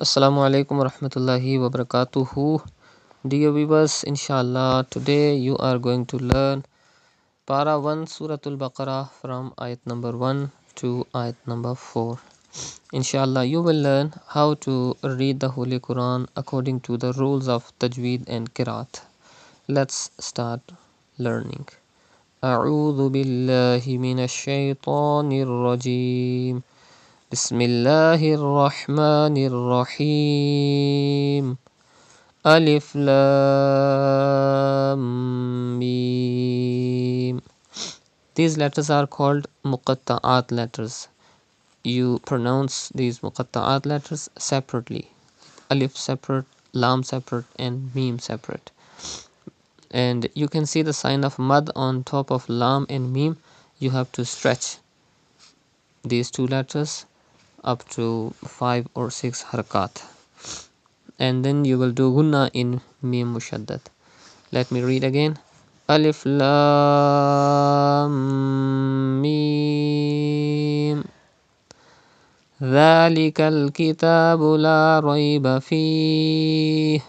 Assalamu alaikum warahmatullahi wabarakatuh. Dear viewers, inshallah, today you are going to learn Para 1 Surah Al-Baqarah from ayat number 1 to ayat number 4. Inshallah, you will learn how to read the Holy Quran according to the rules of Tajweed and Qiraat. Let's start learning. أعوذ بالله من الشيطان الرجيم بسم الله الرحمن الرحيم ألف لام ميم. These letters are called muqatta'at letters. You pronounce these muqatta'at letters separately. Alif separate, lam separate, and mim separate. And you can see the sign of mad on top of lam and mim. You have to stretch these two letters up to 5 or 6 harakat, and then you will do gunna in mim mushaddad. Let me read again. Alif lam mim dhalikal kitabu la rayba fih.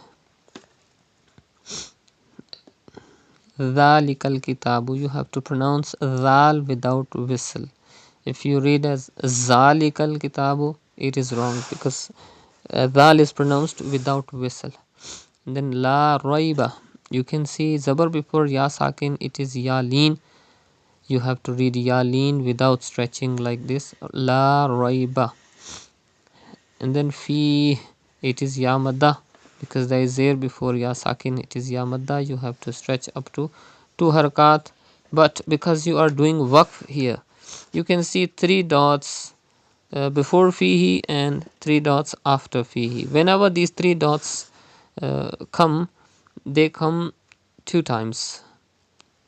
Dhalikal kitabu, you have to pronounce zal without whistle. If you read as zalikal kitabu, it is wrong because zal is pronounced without whistle. And then la raiba, you can see zabar before ya sakin, it is ya leen. You have to read ya leen without stretching like this, la raiba. And then fi, it is ya madda because there is there before ya sakin, it is ya madda. You have to stretch up to 2 harakat. But because you are doing waqf here, you can see 3 dots before fihi and 3 dots after fihi. Whenever these 3 dots come, they come 2 times.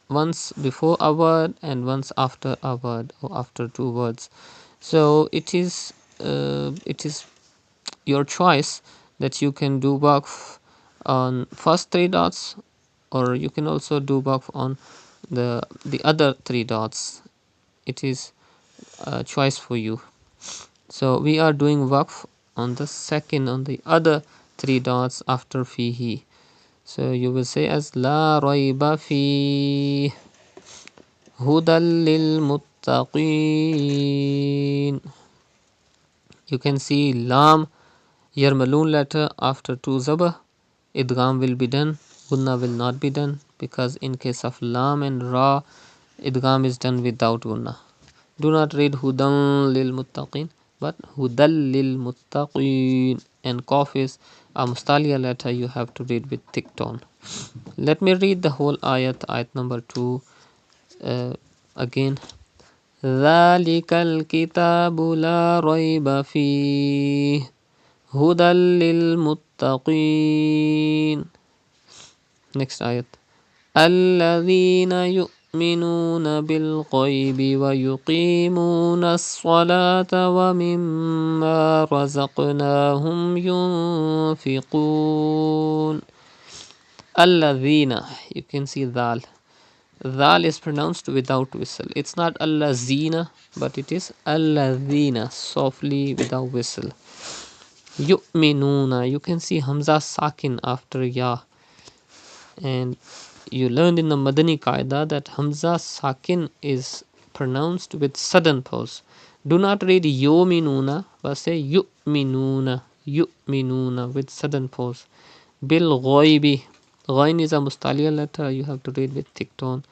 Once before a word and once after a word or after 2 words. So it is your choice that you can do waqf on first 3 dots, or you can also do waqf on the other 3 dots. It is a choice for you. So we are doing waqf on the second, on the other 3 dots after fihi. So you will say as la rayba fi hudal lil muttaqin. You can see lam, yarmalun letter after 2 zabah. Idgham will be done, gunna will not be done, because in case of lam and ra, idgham is done without gunna. Do not read hudan lil muttaqin, but hudal lil muttaqin. And qaf is a mustalia letter, you have to read with thick tone. Let me read the whole ayat number 2 again. ذلك الكتاب لا ريب فيه هدى للمتقين. Next ayat. الذين يؤمنون بالغيب ويقيمون الصلاة ومما رزقناهم ينفقون. الذين, you can see dal. Dal is pronounced without whistle. It's not allazina, but it is allazina, softly without whistle. Yu'minuna, you can see hamza sakin after ya. And you learned in the Madani Qaida that hamza sakin is pronounced with sudden pause. Do not read yu'minuna, but say yu'minuna, yu'minuna with sudden pause. Bil ghaibi, ghain is a mustalia letter, you have to read with thick tone.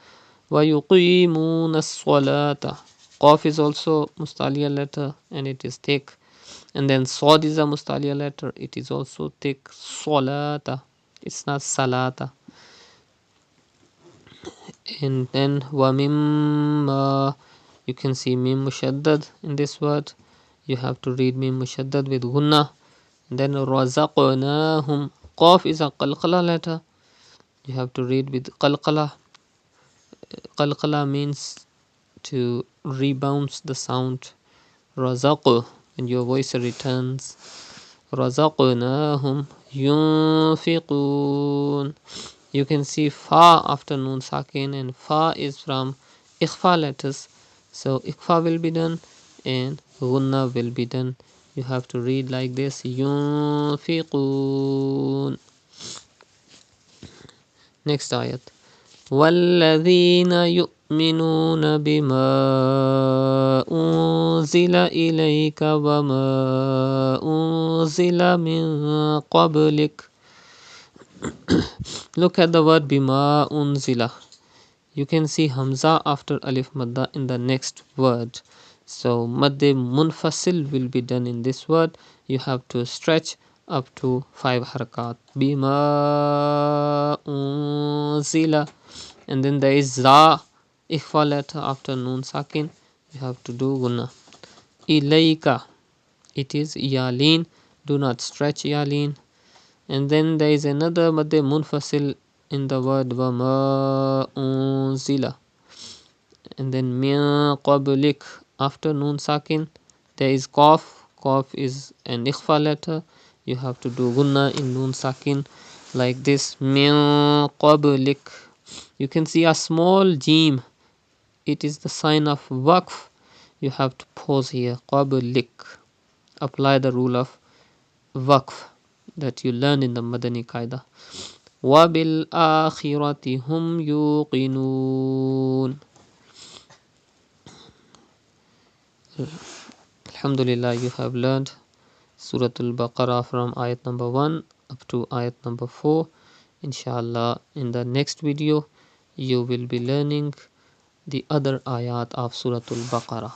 وَيُقِيمُونَ الصَّلَاةَ, qaf is also mustalia letter and it is thick. And then sod is a mustalia letter, it is also thick. Salata, it's not salata. And then وَمِمَّا, you can see mim mushaddad in this word, you have to read mim mushaddad with gunna. And then رَزَقْنَاهُمْ, qaf is a qalqala letter, you have to read with qalqala. Qalqala means to rebounce the sound. Razaq, and your voice returns. Razaqnahum yunfiqun. You can see fa after nun sakin, and fa is from ikhfa letters. So ikhfa will be done and gunna will be done You have to read like this, ينفقون. Next ayat. والذين يؤمنون بما أنزل إليك وما أنزل من قبلك. Look at the word bima unzila. You can see Hamza after Alif Madda in the next word. So Madde Munfasil will be done in this word. You have to stretch up to 5 harakat. Bima unzila. And then there is Za, Ikhfa letter after Nun Sakin. You have to do Gunna. Ilayka. It is Yalin. Do not stretch Yalin. And then there is another Madde Munfasil in the word Wama unzila. And then Min qablik after Nun Sakin. There is Qaf. Qaf is an Ikhfa letter. You have to do Gunna in Nun Sakin like this. Min qablik. You can see a small Jim. It is the sign of Waqf. You have to pause here. Qablik. Apply the rule of Waqf that you learn in the Madani Qaida. وَبِالْآخِرَةِ هُمْ يُوقِنُونَ. Alhamdulillah, you have learned Surah Al-Baqarah from ayat number 1 up to ayat number 4. Inshallah, in the next video, you will be learning the other ayat of Surah Al-Baqarah.